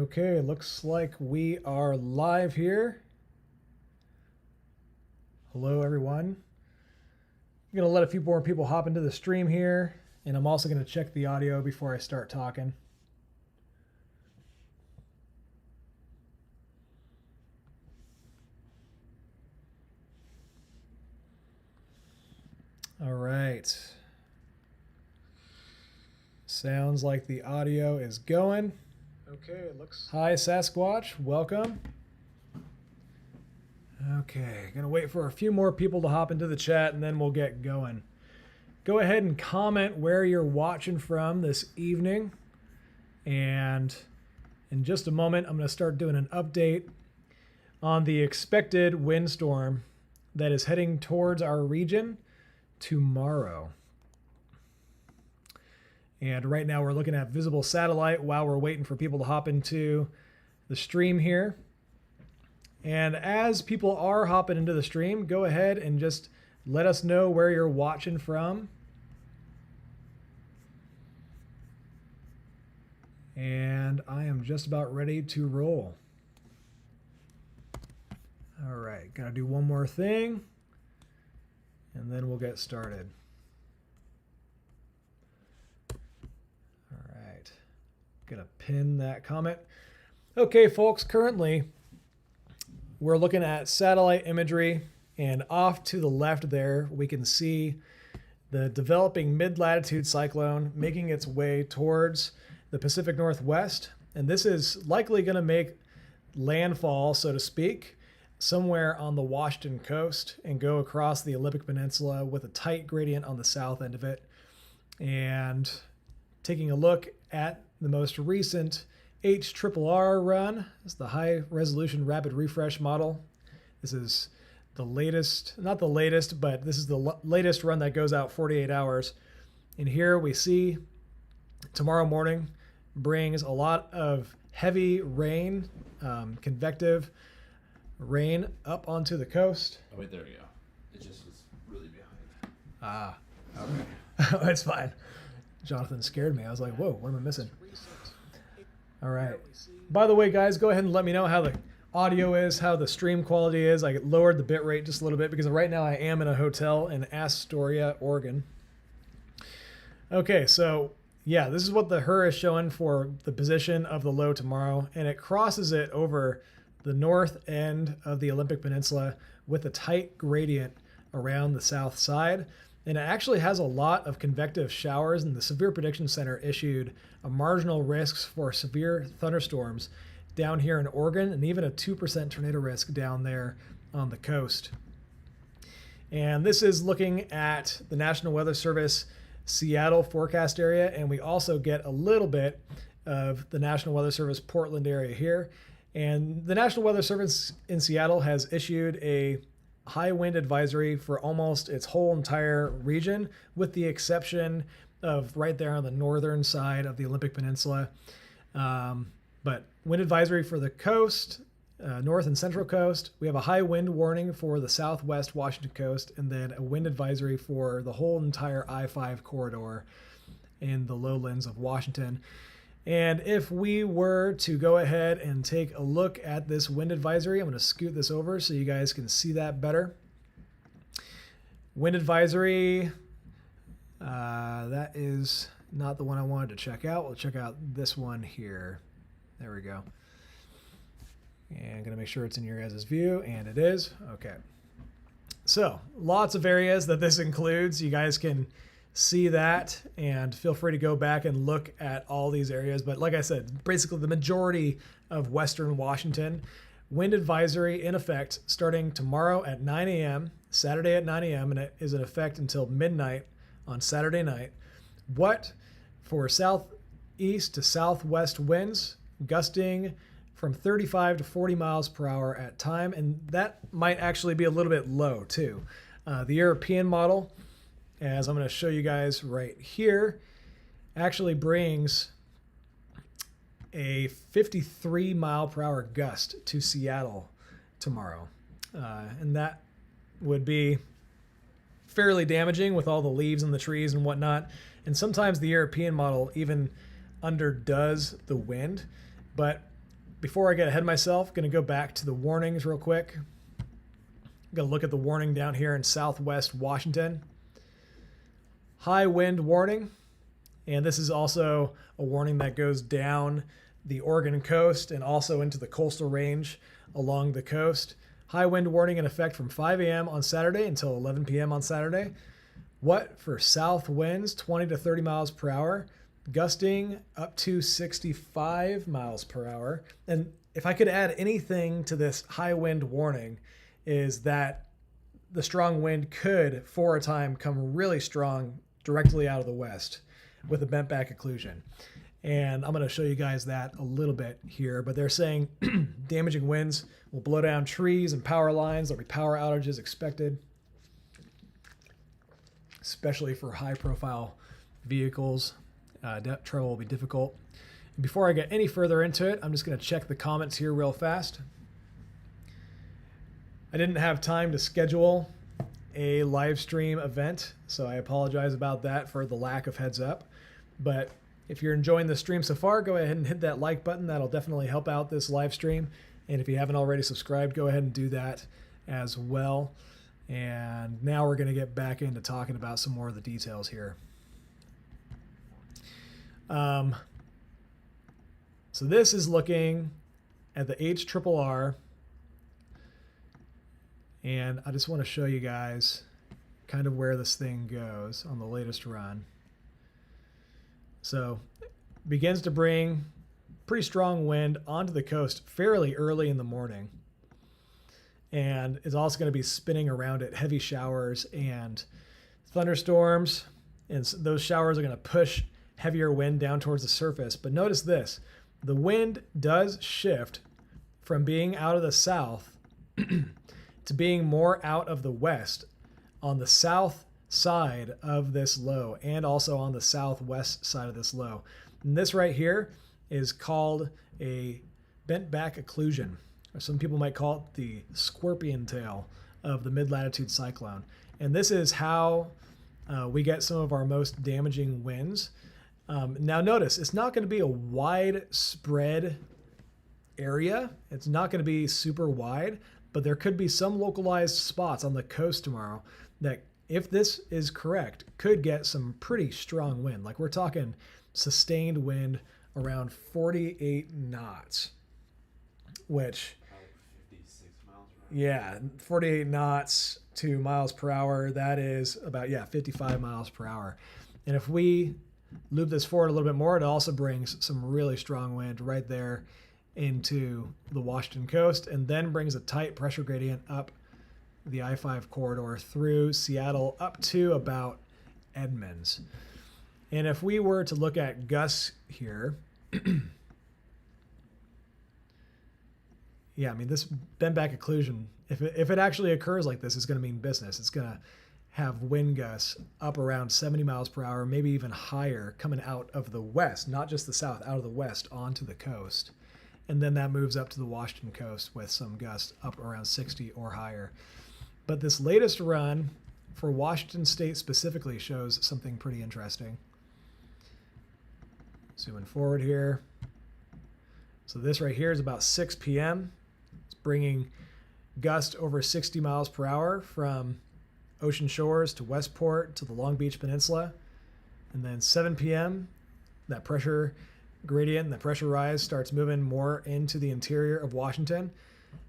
Okay, looks like we are live here. Hello, everyone. I'm going to let a few more people hop into the stream here, and I'm also going to check the audio before I start talking. All right. Sounds like the audio is going. Okay, it looks... Hi, Sasquatch. Welcome. Okay, gonna wait for a few more people to hop into the chat and then we'll get going. Go ahead and comment where you're watching from this evening. And in just a moment, I'm gonna start doing an update on the expected windstorm that is heading towards our region tomorrow. And right now we're looking at visible satellite while we're waiting for people to hop into the stream here. And as people are hopping into the stream, go ahead and just let us know where you're watching from. And I am just about ready to roll. All right, gotta do one more thing, and then we'll get started. Gonna pin that comment. Okay, folks, currently we're looking at satellite imagery, and off to the left there, we can see the developing mid-latitude cyclone making its way towards the Pacific Northwest. And this is likely gonna make landfall, so to speak, somewhere on the Washington coast and go across the Olympic Peninsula with a tight gradient on the south end of it. And taking a look at the most recent HRRR run is the high resolution rapid refresh model. This is the latest, not the latest, but this is the latest run that goes out 48 hours. And here we see tomorrow morning brings a lot of heavy rain, convective rain up onto the coast. Oh wait, there we go. It just was really behind. Ah, okay. It's fine. Jonathan scared me. I was like, whoa, what am I missing? All right. By the way, guys, go ahead and let me know how the audio is, how the stream quality is. I lowered the bit rate just a little bit because right now I am in a hotel in Astoria, Oregon. Okay, so yeah, this is what the HRRR is showing for the position of the low tomorrow, and it crosses it over the north end of the Olympic Peninsula with a tight gradient around the south side. And it actually has a lot of convective showers, and the Severe Prediction Center issued a marginal risks for severe thunderstorms down here in Oregon, and even a 2% tornado risk down there on the coast. And this is looking at the National Weather Service Seattle forecast area, and we also get a little bit of the National Weather Service Portland area here. And the National Weather Service in Seattle has issued a high wind advisory for almost its whole entire region, with the exception of right there on the northern side of the Olympic Peninsula. But wind advisory for the coast, north and central coast. We have a high wind warning for the southwest Washington coast, and then a wind advisory for the whole entire I-5 corridor in the lowlands of Washington. And if we were to go ahead and take a look at this wind advisory, I'm going to scoot this over so you guys can see that better. Wind advisory, that is not the one I wanted to check out. We'll check out this one here. There we go. And I'm going to make sure it's in your guys' view, and it is. Okay. So lots of areas that this includes. You guys can see that, and feel free to go back and look at all these areas. But like I said, basically the majority of Western Washington, wind advisory in effect starting tomorrow at 9 a.m., Saturday at 9 a.m., and it is in effect until midnight on Saturday night. What for southeast to southwest winds, gusting from 35 to 40 miles per hour at time, and that might actually be a little bit low too. The European model, as I'm going to show you guys right here, actually brings a 53 mile per hour gust to Seattle tomorrow. And that would be fairly damaging with all the leaves and the trees and whatnot. And sometimes the European model even underdoes the wind. But before I get ahead of myself, going to go back to the warnings real quick. I'm going to look at the warning down here in southwest Washington. High wind warning. And this is also a warning that goes down the Oregon coast and also into the coastal range along the coast. High wind warning in effect from 5 a.m. on Saturday until 11 p.m. on Saturday. What for south winds, 20 to 30 miles per hour, gusting up to 65 miles per hour. And if I could add anything to this high wind warning, is that the strong wind could, for a time, come really strong directly out of the west with a bent back occlusion. And I'm going to show you guys that a little bit here, but they're saying damaging winds will blow down trees and power lines. There'll be power outages expected, especially for high profile vehicles. Travel will be difficult. And before I get any further into it, I'm just going to check the comments here real fast. I didn't have time to schedule a live stream event, so I apologize about that for the lack of heads up. But if you're enjoying the stream so far, go ahead and hit that like button. That'll definitely help out this live stream. And if you haven't already subscribed, go ahead and do that as well. And now we're going to get back into talking about some more of the details here. So this is looking at the HRRR. And I just want to show you guys kind of where this thing goes on the latest run. So begins to bring pretty strong wind onto the coast fairly early in the morning. And is also going to be spinning around it heavy showers and thunderstorms. And those showers are going to push heavier wind down towards the surface. But notice this, the wind does shift from being out of the south to being more out of the west on the south side of this low and also on the southwest side of this low. And this right here is called a bent back occlusion, or some people might call it the scorpion tail of the mid-latitude cyclone. And this is how we get some of our most damaging winds. Now notice, it's not going to be a widespread area. It's not going to be super wide, but there could be some localized spots on the coast tomorrow that, if this is correct, could get some pretty strong wind. Like we're talking sustained wind around 48 knots, which, 56 miles per hour. yeah, 48 knots to miles per hour, that is about, 55 miles per hour. And if we loop this forward a little bit more, it also brings some really strong wind right there into the Washington coast, and then brings a tight pressure gradient up the I-5 corridor through Seattle up to about Edmonds. And if we were to look at gusts here, yeah, I mean, this bend back occlusion, if it actually occurs like this, it's going to mean business. It's going to have wind gusts up around 70 miles per hour, maybe even higher, coming out of the west, not just the south, out of the west onto the coast. And then that moves up to the Washington coast with some gusts up around 60 or higher. But this latest run for Washington State specifically shows something pretty interesting. Zooming forward here. So this right here is about 6 p.m. It's bringing gust over 60 miles per hour from Ocean Shores to Westport to the Long Beach Peninsula. And then 7 p.m., that pressure gradient, the pressure rise starts moving more into the interior of Washington.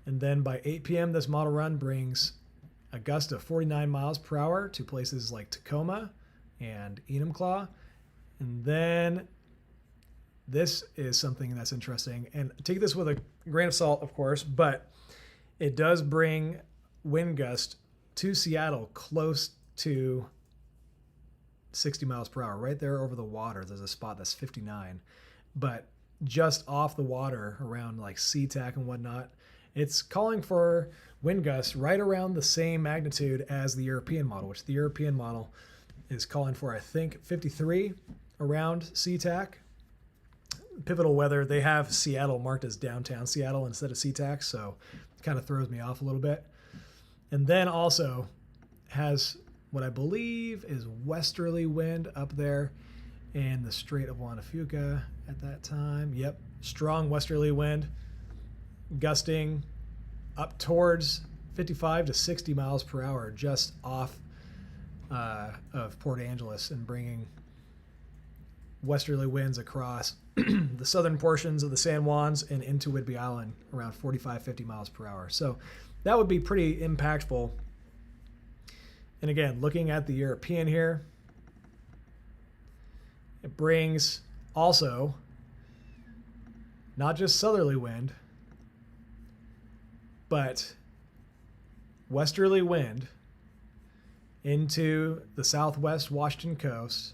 And then by 8 p.m., this model run brings a gust of 49 miles per hour to places like Tacoma and Enumclaw. And then this is something that's interesting. And take this with a grain of salt, of course, but it does bring wind gust to Seattle close to 60 miles per hour. Right there over the water, there's a spot that's 59. But just off the water around like SeaTac and whatnot, it's calling for wind gusts right around the same magnitude as the European model, which the European model is calling for, I think, 53 around SeaTac. Pivotal Weather, they have Seattle marked as downtown Seattle instead of SeaTac, so it kind of throws me off a little bit. And then also has what I believe is westerly wind up there in the Strait of Juan de Fuca at that time. Yep, strong westerly wind gusting up towards 55 to 60 miles per hour just off of Port Angeles, and bringing westerly winds across the southern portions of the San Juans and into Whidbey Island around 45, 50 miles per hour. So that would be pretty impactful. And again, looking at the European here, it brings also not just southerly wind, but westerly wind into the southwest Washington coast.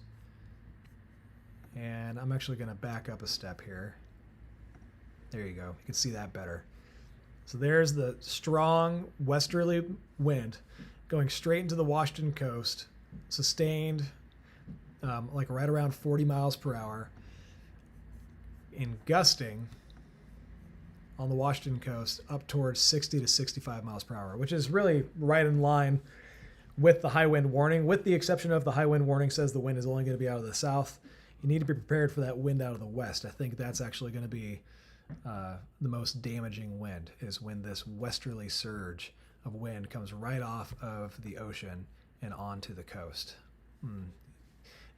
And I'm actually going to back up a step here. There you go. You can see that better. So there's the strong westerly wind going straight into the Washington coast, sustained like right around 40 miles per hour, in gusting on the Washington coast up towards 60 to 65 miles per hour, which is really right in line with the high wind warning, with the exception of the high wind warning says the wind is only going to be out of the south. You need to be prepared for that wind out of the west. I think that's actually going to be the most damaging wind, is when this westerly surge of wind comes right off of the ocean and onto the coast.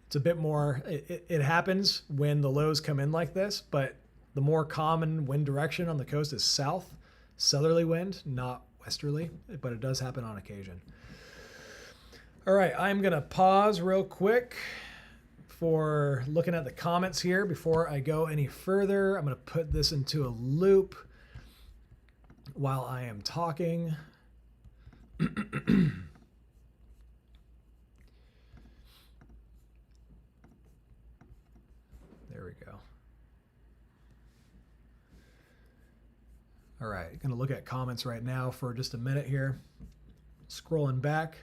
It's a bit more, it happens when the lows come in like this, but the more common wind direction on the coast is south, southerly wind, not westerly, but it does happen on occasion. All right, I'm going to pause real quick for looking at the comments here before I go any further. I'm going to put this into a loop while I am talking. There we go. All right, going to look at comments right now for just a minute here. Scrolling back.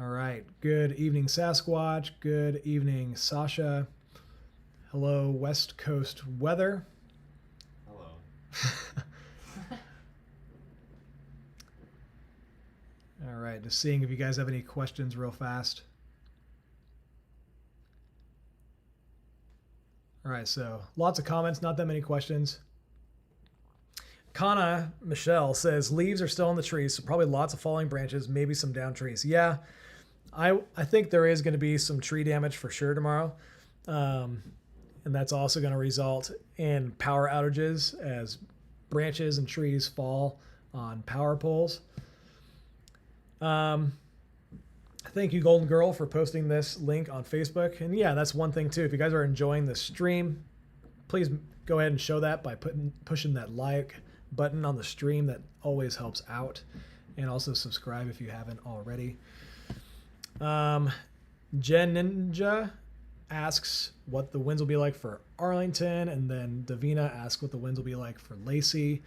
All right. Good evening, Sasquatch. Good evening, Sasha. Hello, West Coast weather. Hello. All right. Just seeing if you guys have any questions real fast. All right. So lots of comments, not that many questions. Kana Michelle says leaves are still on the trees, so probably lots of falling branches, maybe some down trees. Yeah, I think there is going to be some tree damage for sure tomorrow. And that's also going to result in power outages as branches and trees fall on power poles. Thank you, Golden Girl, for posting this link on Facebook. And yeah, that's one thing too. If you guys are enjoying the stream, please go ahead and show that by pushing that like button on the stream. That always helps out. And also subscribe if you haven't already. Jen Ninja asks what the winds will be like for Arlington, and then Davina asks what the winds will be like for Lacey.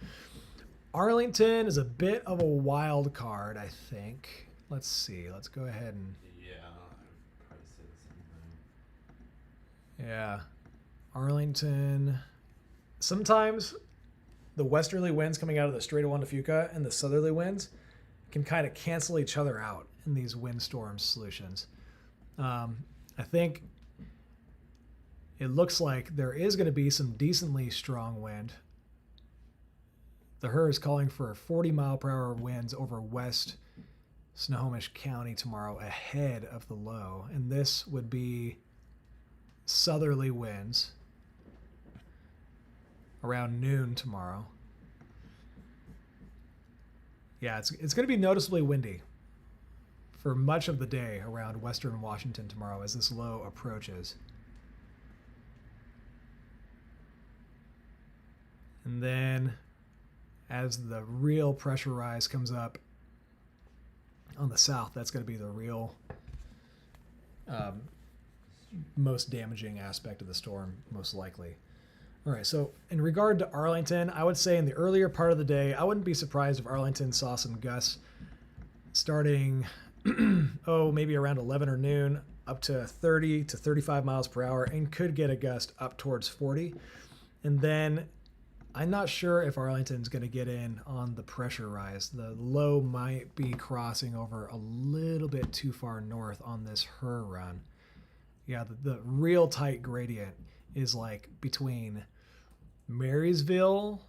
Arlington is a bit of a wild card, I think. Let's see. Let's go ahead and... Yeah, I'd probably say the same thing. Yeah. Arlington. Sometimes the westerly winds coming out of the Strait of Juan de Fuca and the southerly winds can kind of cancel each other out in these windstorm solutions. I think it looks like there is going to be some decently strong wind. The HRRR is calling for 40 mile per hour winds over west Snohomish County tomorrow ahead of the low. And this would be southerly winds around noon tomorrow. Yeah, it's going to be noticeably windy for much of the day around western Washington tomorrow as this low approaches. And then as the real pressure rise comes up on the south, that's going to be the real most damaging aspect of the storm, most likely. All right, so in regard to Arlington, I would say in the earlier part of the day, I wouldn't be surprised if Arlington saw some gusts starting, maybe around 11 or noon, up to 30 to 35 miles per hour, and could get a gust up towards 40. And then I'm not sure if Arlington's going to get in on the pressure rise. The low might be crossing over a little bit too far north on this HRRR run. Yeah, the real tight gradient is like between Marysville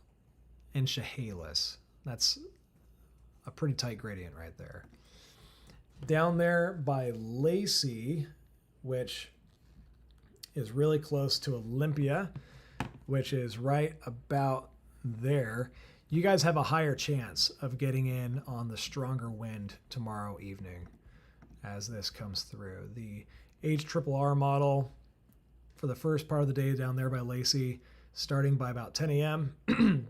and Chehalis. That's a pretty tight gradient right there. Down there by Lacey, which is really close to Olympia, which is right about there, you guys have a higher chance of getting in on the stronger wind tomorrow evening as this comes through. The HRRR model for the first part of the day down there by Lacey, starting by about 10 a.m.,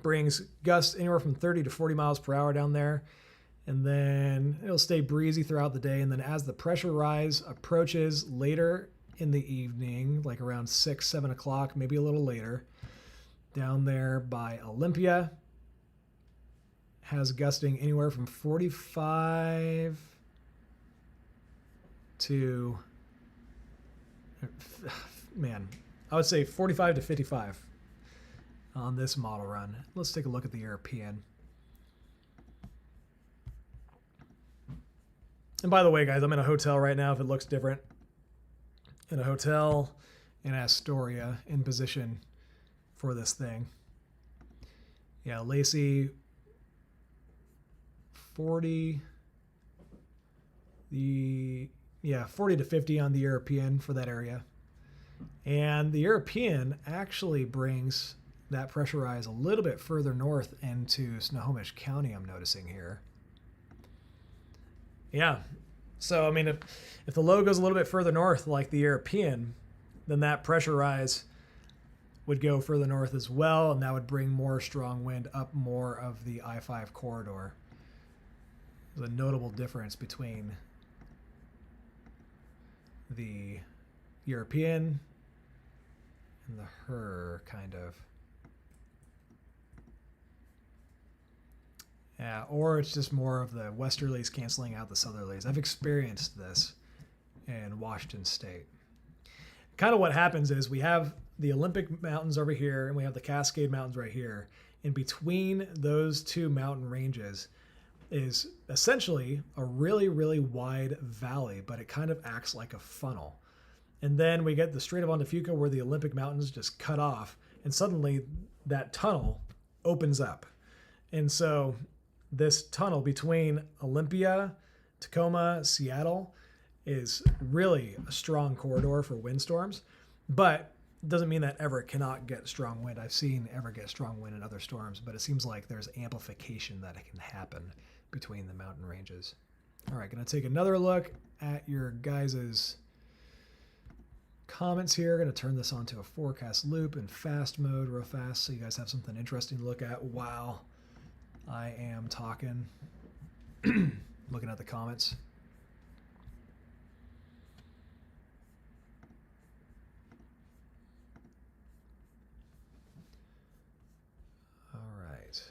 brings gusts anywhere from 30 to 40 miles per hour down there. And then it'll stay breezy throughout the day. And then as the pressure rise approaches later in the evening, like around 6, 7 o'clock, maybe a little later, down there by Olympia, has gusting anywhere from 45 to, man, I would say 45 to 55 on this model run. Let's take a look at the European. And by the way, guys, I'm in a hotel right now if it looks different. In a hotel in Astoria in position for this thing. Yeah, Lacey 40 to 50 on the European for that area. And the European actually brings that pressure rise a little bit further north into Snohomish County, I'm noticing here. Yeah. So, I mean, if the low goes a little bit further north, like the European, then that pressure rise would go further north as well, and that would bring more strong wind up more of the I-5 corridor. There's a notable difference between the European and the HRRR, kind of. Yeah, or it's just more of the westerlies canceling out the southerlies. I've experienced this in Washington State. Kind of what happens is we have the Olympic Mountains over here and we have the Cascade Mountains right here. In between those two mountain ranges is essentially a really, really wide valley, but it kind of acts like a funnel. And then we get the Strait of Ontefuca where the Olympic Mountains just cut off, and suddenly that tunnel opens up. And so this tunnel between Olympia, Tacoma, Seattle is really a strong corridor for windstorms, but it doesn't mean that Everett cannot get strong wind. I've seen Everett get strong wind in other storms, but it seems like there's amplification that can happen between the mountain ranges. All right, going to take another look at your guys's comments here. Going to turn this onto a forecast loop in fast mode real fast so you guys have something interesting to look at while I am talking, looking at the comments. All right.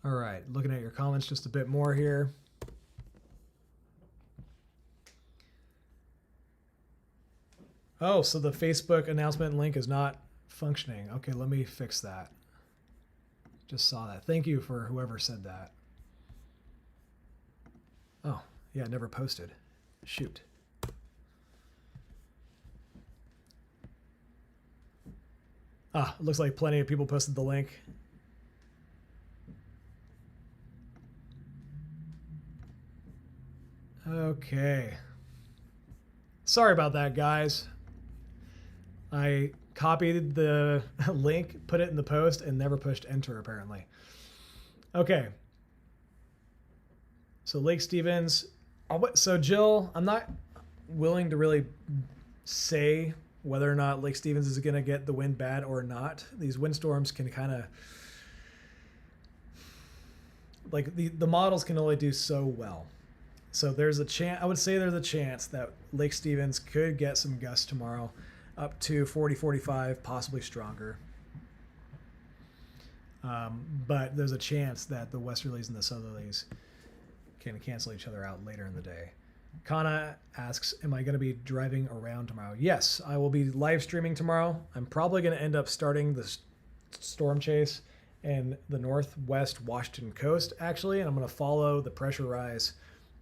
All right, looking at your comments just a bit more here. Oh, so the Facebook announcement link is not functioning. Okay, let me fix that. Just saw that. Thank you for whoever said that. Oh, yeah, never posted. Shoot. Ah, it looks like plenty of people posted the link. Okay. Sorry about that, guys. I copied the link, put it in the post, and never pushed enter, apparently. Okay. So Lake Stevens. So Jill, I'm not willing to really say whether or not Lake Stevens is going to get the wind bad or not. These windstorms can kind of, like, the models can only do so well. So there's a chance, I would say there's a chance that Lake Stevens could get some gusts tomorrow up to 40, 45, possibly stronger. But there's a chance that the westerlies and the southerlies can cancel each other out later in the day. Kana asks, am I going to be driving around tomorrow? Yes, I will be live streaming tomorrow. I'm probably going to end up starting the storm chase in the northwest Washington coast, actually, and I'm going to follow the pressure rise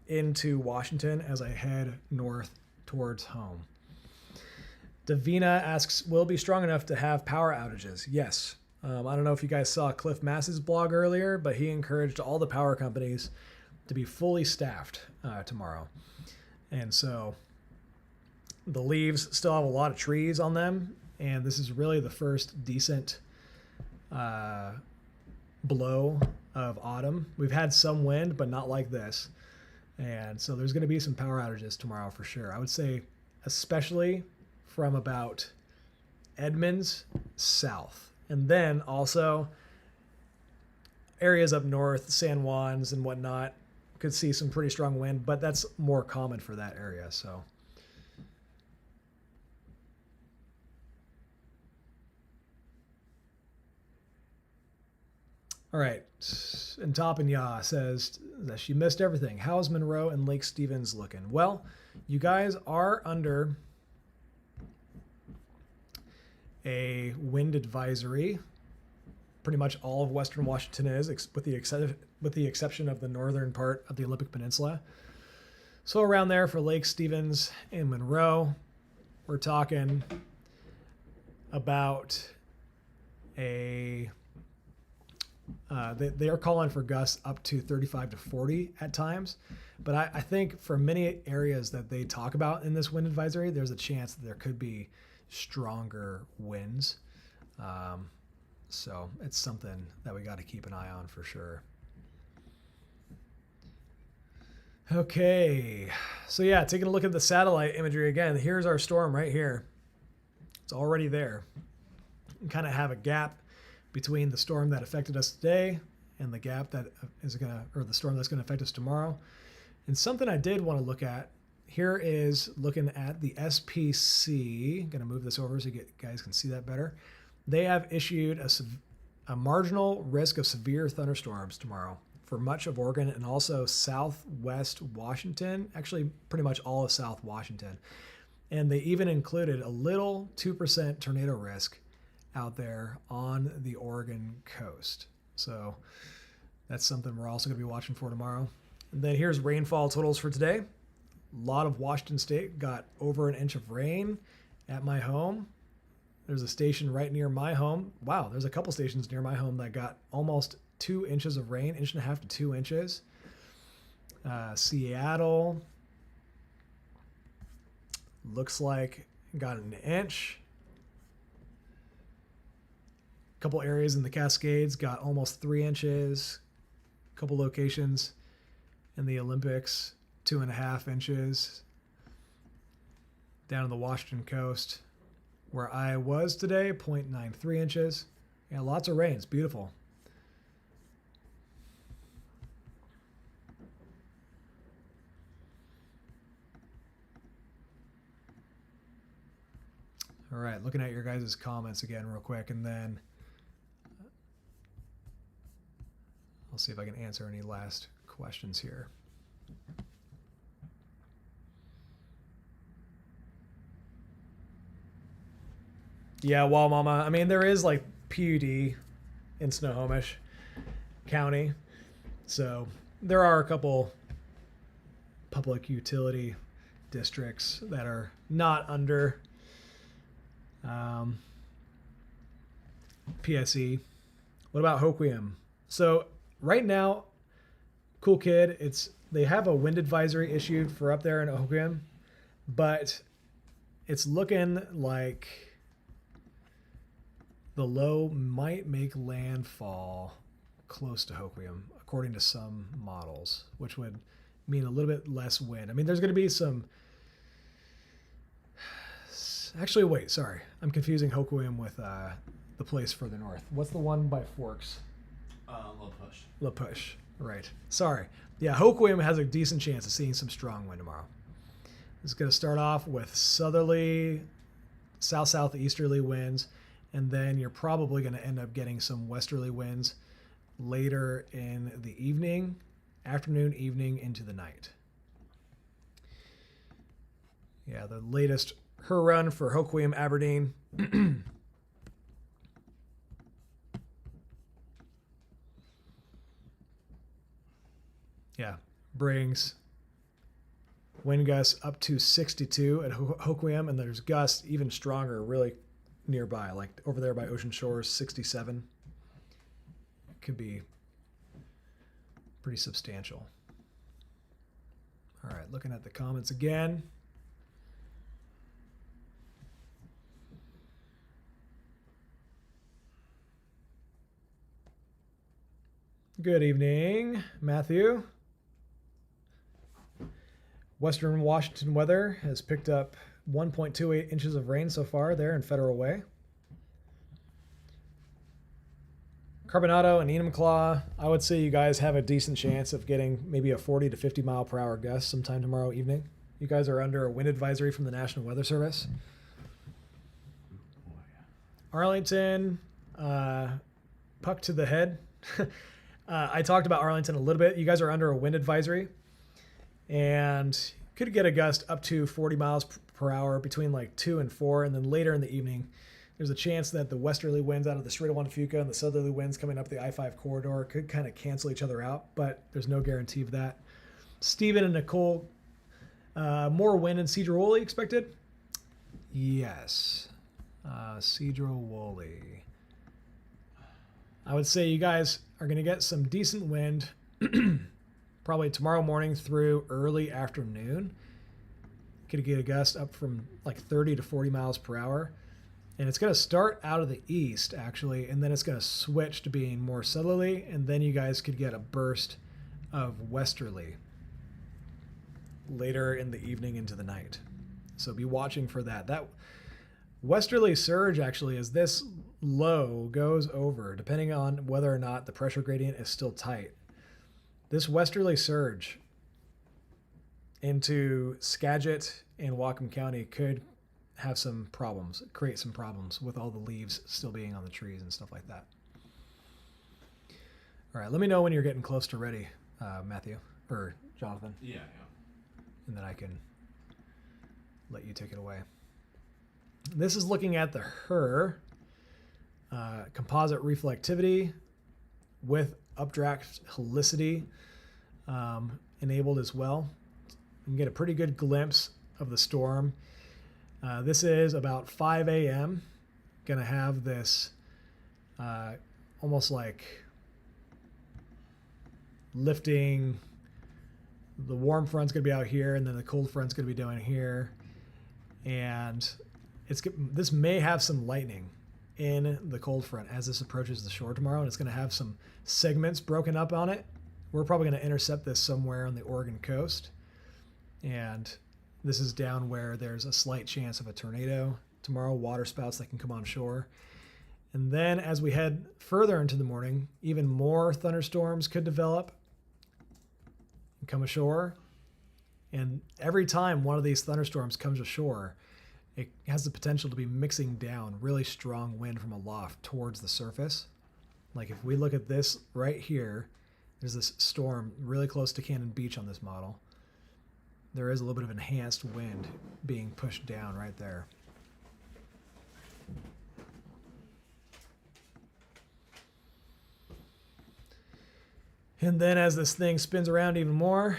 into Washington as I head north towards home. Davina asks, will it be strong enough to have power outages? Yes. I don't know if you guys saw Cliff Mass's blog earlier, but he encouraged all the power companies to be fully staffed tomorrow. And so the leaves still have a lot of trees on them, and this is really the first decent blow of autumn. We've had some wind, but not like this. And so there's going to be some power outages tomorrow for sure. I would say especially from about Edmonds south. And then also areas up north, San Juans and whatnot, could see some pretty strong wind, but that's more common for that area. So all right. And Topanya says that she missed everything. How's Monroe and Lake Stevens looking? Well, you guys are under a wind advisory. Pretty much all of Western Washington is, with the exception of the northern part of the Olympic Peninsula. So around there for Lake Stevens and Monroe, we're talking about they are calling for gusts up to 35 to 40 at times. But I think for many areas that they talk about in this wind advisory, there's a chance that there could be stronger winds. So it's something that we got to keep an eye on for sure. Okay. So yeah, taking a look at the satellite imagery again, here's our storm right here. It's already there. You kind of have a gap between the storm that affected us today and the gap that is the storm that's going to affect us tomorrow. And something I did want to look at here is looking at the SPC. Going to move this over so you guys can see that better. They have issued a marginal risk of severe thunderstorms tomorrow for much of Oregon and also southwest Washington, actually pretty much all of South Washington. And they even included a little 2% tornado risk out there on the Oregon coast. So that's something we're also going to be watching for tomorrow. And then here's rainfall totals for today. A lot of Washington State got over an inch of rain at my home. There's a station right near my home. Wow, there's a couple stations near my home that got almost 2 inches of rain, 1.5 to 2 inches. Seattle looks like got an inch. A couple areas in the Cascades got almost 3 inches. A couple locations in the Olympics, 2.5 inches. Down on the Washington coast, where I was today, 0.93 inches. Yeah, lots of rain. It's beautiful. All right, looking at your guys' comments again real quick, and then I'll see if I can answer any last questions here. Yeah, well, Mama, I mean, there is like PUD in Snohomish County. So there are a couple public utility districts that are not under PSE. What about Hoquiam? So right now, cool kid, they have a wind advisory issued for up there in Hoquiam, but it's looking like the low might make landfall close to Hoquiam, according to some models, which would mean a little bit less wind. I mean, there's going to be some... Actually, wait, sorry. I'm confusing Hoquiam with the place further north. What's the one by Forks? La Push, right. Sorry. Yeah, Hoquiam has a decent chance of seeing some strong wind tomorrow. It's going to start off with southerly, south-southeasterly winds, And then you're probably going to end up getting some westerly winds later in the evening, afternoon, evening, into the night. Yeah, the latest her run for Hoquiam Aberdeen. Yeah, brings wind gusts up to 62 at Hoquiam, and there's gusts even stronger, really nearby, like over there by Ocean Shores, 67. Could be pretty substantial. All right, looking at the comments again. Good evening, Matthew. Western Washington weather has picked up 1.28 inches of rain so far there in Federal Way. Carbonado and Enumclaw, I would say you guys have a decent chance of getting maybe a 40 to 50 mile per hour gust sometime tomorrow evening. You guys are under a wind advisory from the National Weather Service. Arlington, puck to the head. I talked about Arlington a little bit. You guys are under a wind advisory and could get a gust up to 40 miles per hour between like 2 and 4. And then later in the evening, there's a chance that the westerly winds out of the Strait of Juan Fuca and the southerly winds coming up the I-5 corridor could kind of cancel each other out, but there's no guarantee of that. Stephen and Nicole, more wind in Cedar-Woolley expected? Yes. Cedar-Woolley. I would say you guys are going to get some decent wind probably tomorrow morning through early afternoon. Could get a gust up from like 30 to 40 miles per hour. And it's going to start out of the east, actually, and then it's going to switch to being more southerly, and then you guys could get a burst of westerly later in the evening into the night. So be watching for that. That westerly surge, actually, as this low goes over, depending on whether or not the pressure gradient is still tight, this westerly surge into Skagit and Whatcom County could have some problems, create some problems with all the leaves still being on the trees and stuff like that. All right, let me know when you're getting close to ready, Matthew, or Jonathan. Yeah. And then I can let you take it away. This is looking at the HER composite reflectivity with updraft helicity enabled as well. You can get a pretty good glimpse of the storm. This is about 5 a.m. Going to have this almost like lifting. The warm front's going to be out here, and then the cold front's going to be down here. And this may have some lightning in the cold front as this approaches the shore tomorrow, and it's going to have some segments broken up on it. We're probably going to intercept this somewhere on the Oregon coast. And this is down where there's a slight chance of a tornado tomorrow, water spouts that can come on shore. And then as we head further into the morning, even more thunderstorms could develop and come ashore. And every time one of these thunderstorms comes ashore, it has the potential to be mixing down really strong wind from aloft towards the surface. Like if we look at this right here, there's this storm really close to Cannon Beach on this model. There is a little bit of enhanced wind being pushed down right there. And then as this thing spins around even more,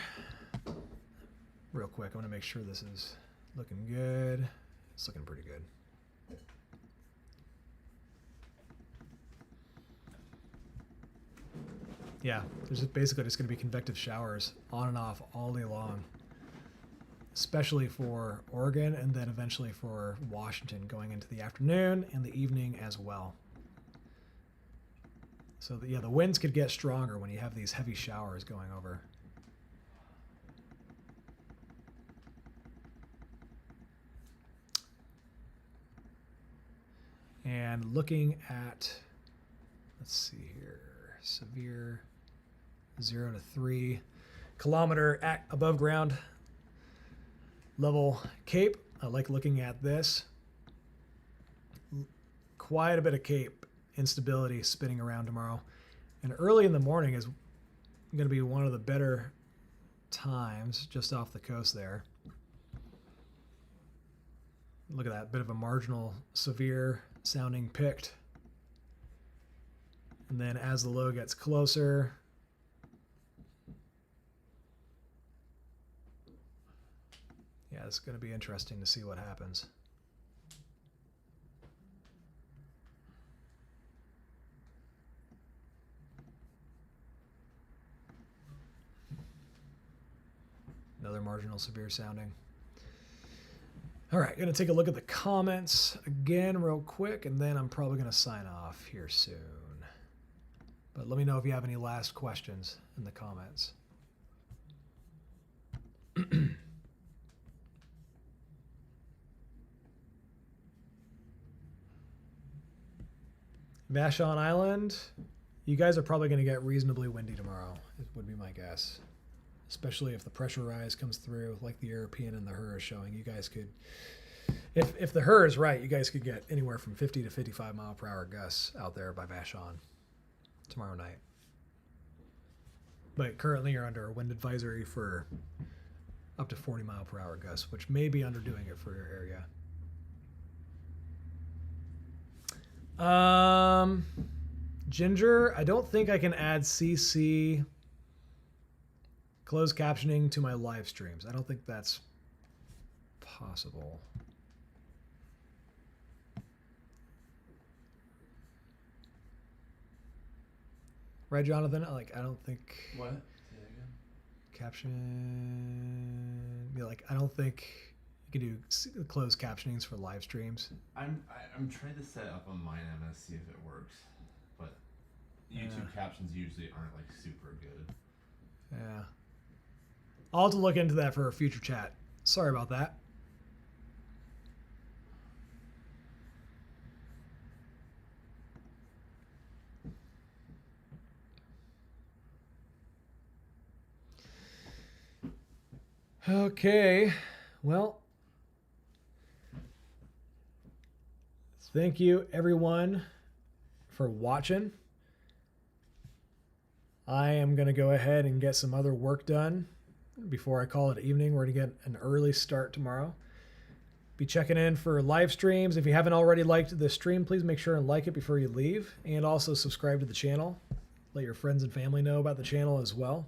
real quick, I want to make sure this is looking good. It's looking pretty good. Yeah, there's basically just going to be convective showers on and off all day long, especially for Oregon and then eventually for Washington going into the afternoon and the evening as well. So the winds could get stronger when you have these heavy showers going over. And looking at, let's see here, severe 0 to 3 kilometer at above ground level Cape. I like looking at this. quite a bit of Cape instability spinning around tomorrow. And early in the morning is going to be one of the better times just off the coast there. Look at that, bit of a marginal severe sounding picked. And then as the low gets closer, yeah, it's going to be interesting to see what happens. Another marginal severe sounding. All right, going to take a look at the comments again real quick, and then I'm probably going to sign off here soon. But let me know if you have any last questions in the comments. Vashon Island, you guys are probably going to get reasonably windy tomorrow, it would be my guess. Especially if the pressure rise comes through like the European and the HER is showing. You guys could, if the HER is right, you guys could get anywhere from 50 to 55 mile per hour gusts out there by Vashon tomorrow night. But currently you're under a wind advisory for up to 40 mile per hour gusts, which may be underdoing it for your area. Ginger, I don't think I can add CC closed captioning to my live streams. I don't think that's possible. Right, Jonathan? I don't think What? Say that again. caption. Yeah, I don't think you can do closed captionings for live streams. I'm trying to set up on mine. I'm gonna see if it works, but YouTube captions usually aren't super good. Yeah. I'll have to look into that for a future chat. Sorry about that. Okay, well, thank you everyone for watching. I am going to go ahead and get some other work done before I call it evening. We're going to get an early start tomorrow. Be checking in for live streams. If you haven't already liked the stream, please make sure and like it before you leave. And also subscribe to the channel. Let your friends and family know about the channel as well.